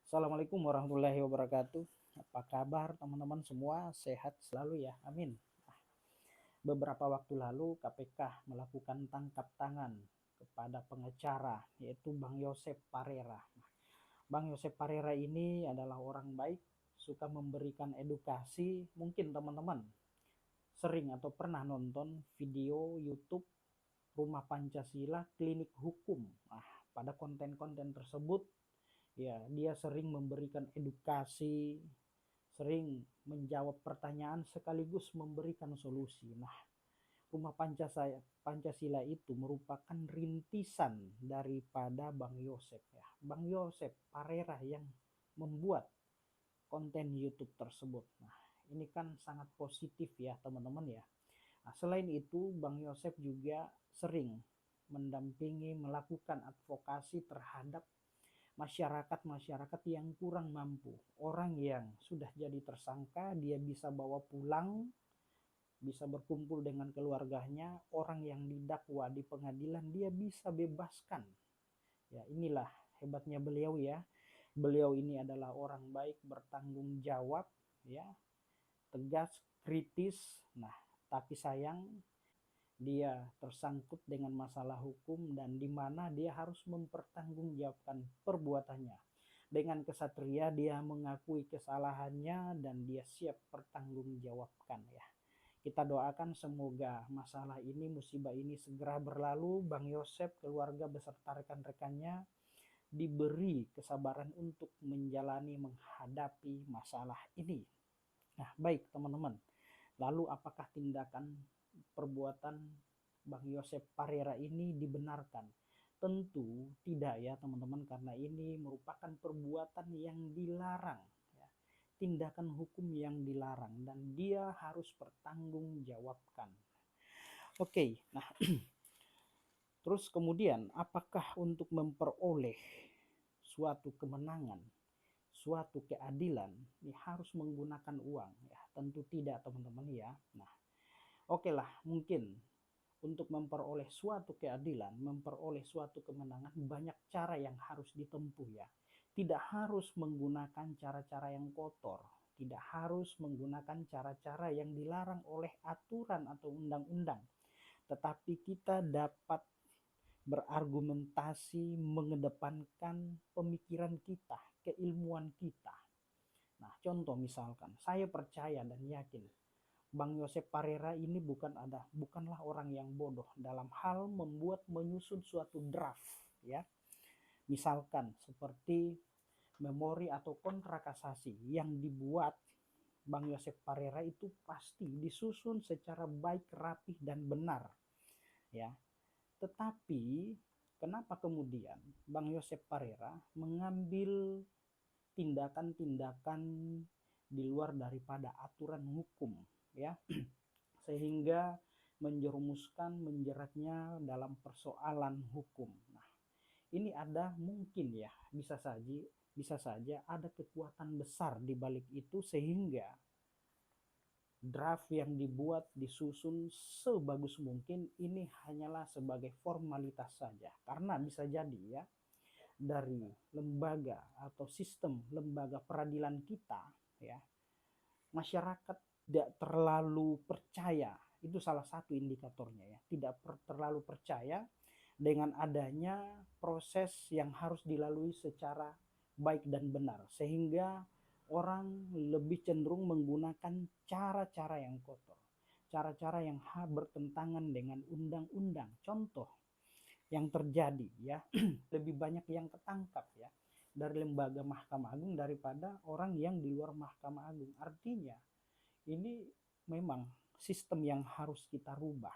Assalamualaikum warahmatullahi wabarakatuh. Apa kabar teman-teman semua? Sehat selalu ya, amin. Beberapa waktu lalu KPK melakukan tangkap tangan kepada pengacara yaitu Bang Yosep Parera. Bang Yosep Parera ini adalah orang baik, suka memberikan edukasi. Mungkin teman-teman sering atau pernah nonton video YouTube Rumah Pancasila Klinik Hukum. Pada konten-konten tersebut ya dia sering memberikan edukasi, sering menjawab pertanyaan sekaligus memberikan solusi. Nah, Rumah Pancasila itu merupakan rintisan daripada Bang Yosep ya. Bang Yosep Parera yang membuat konten YouTube tersebut. Nah, ini kan sangat positif ya teman-teman ya. Nah, selain itu Bang Yosep juga sering mendampingi melakukan advokasi terhadap masyarakat-masyarakat yang kurang mampu. Orang yang sudah jadi tersangka dia bisa bawa pulang, bisa berkumpul dengan keluarganya. Orang yang didakwa di pengadilan dia bisa bebaskan. Ya, inilah hebatnya beliau ya. Beliau ini adalah orang baik, bertanggung jawab ya, tegas, kritis. Nah, tapi sayang dia tersangkut dengan masalah hukum dan di mana dia harus mempertanggungjawabkan perbuatannya. Dengan kesatria dia mengakui kesalahannya dan dia siap pertanggungjawabkan ya. Kita doakan semoga masalah ini, musibah ini segera berlalu. Bang Yosep, keluarga beserta rekan-rekannya diberi kesabaran untuk menjalani menghadapi masalah ini. Nah, baik teman-teman. Lalu apakah tindakan perbuatan Bang Yosep Parera ini dibenarkan? Tentu tidak ya teman-teman, karena ini merupakan perbuatan yang dilarang ya. Tindakan hukum yang dilarang dan dia harus bertanggungjawabkan. Oke, nah terus kemudian apakah untuk memperoleh suatu kemenangan, suatu keadilan ini harus menggunakan uang ya? Tentu tidak teman-teman ya. Nah, oke lah, mungkin untuk memperoleh suatu keadilan, memperoleh suatu kemenangan, banyak cara yang harus ditempuh ya. Tidak harus menggunakan cara-cara yang kotor, tidak harus menggunakan cara-cara yang dilarang oleh aturan atau undang-undang. Tetapi kita dapat berargumentasi mengedepankan pemikiran kita, keilmuan kita. Nah, contoh misalkan, saya percaya dan yakin Bang Yosep Parera ini bukanlah orang yang bodoh dalam hal menyusun suatu draft ya. Misalkan seperti memori atau kontrak kasasi yang dibuat Bang Yosep Parera itu pasti disusun secara baik, rapih dan benar ya. Tetapi kenapa kemudian Bang Yosep Parera mengambil tindakan-tindakan di luar daripada aturan hukum ya, sehingga menjeratnya dalam persoalan hukum. Nah, ini ada mungkin ya, bisa saja ada kekuatan besar di balik itu sehingga draft yang dibuat disusun sebagus mungkin ini hanyalah sebagai formalitas saja, karena bisa jadi ya dari lembaga atau sistem lembaga peradilan kita ya, masyarakat tidak terlalu percaya. Itu salah satu indikatornya ya, tidak terlalu percaya dengan adanya proses yang harus dilalui secara baik dan benar, sehingga orang lebih cenderung menggunakan cara-cara yang kotor, cara-cara yang bertentangan dengan undang-undang. Contoh yang terjadi ya, lebih banyak yang ketangkap ya dari lembaga Mahkamah Agung daripada orang yang di luar Mahkamah Agung. Artinya ini memang sistem yang harus kita rubah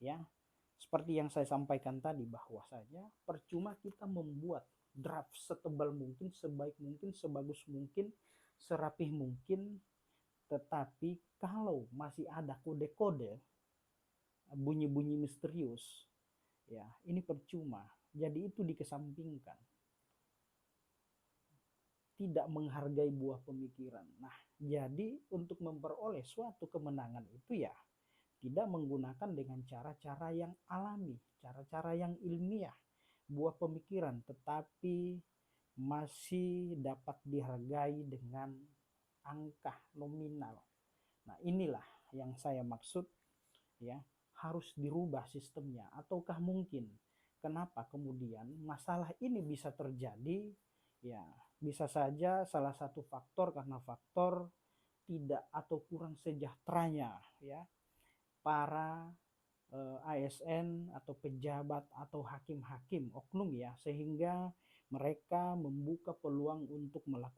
ya. Seperti yang saya sampaikan tadi, bahwasanya percuma kita membuat draft setebal mungkin, sebaik mungkin, sebagus mungkin, serapih mungkin, tetapi kalau masih ada kode-kode, bunyi-bunyi misterius ya, ini percuma. Jadi itu dikesampingkan, tidak menghargai buah pemikiran. Nah, jadi untuk memperoleh suatu kemenangan itu ya tidak menggunakan dengan cara-cara yang alami, cara-cara yang ilmiah, buah pemikiran, tetapi masih dapat dihargai dengan angka nominal. Nah, inilah yang saya maksud ya, harus dirubah sistemnya. Ataukah mungkin kenapa kemudian masalah ini bisa terjadi? Ya, bisa saja salah satu faktor karena faktor tidak atau kurang sejahteranya ya para ASN atau pejabat atau hakim-hakim oknum ya, sehingga mereka membuka peluang untuk melakukan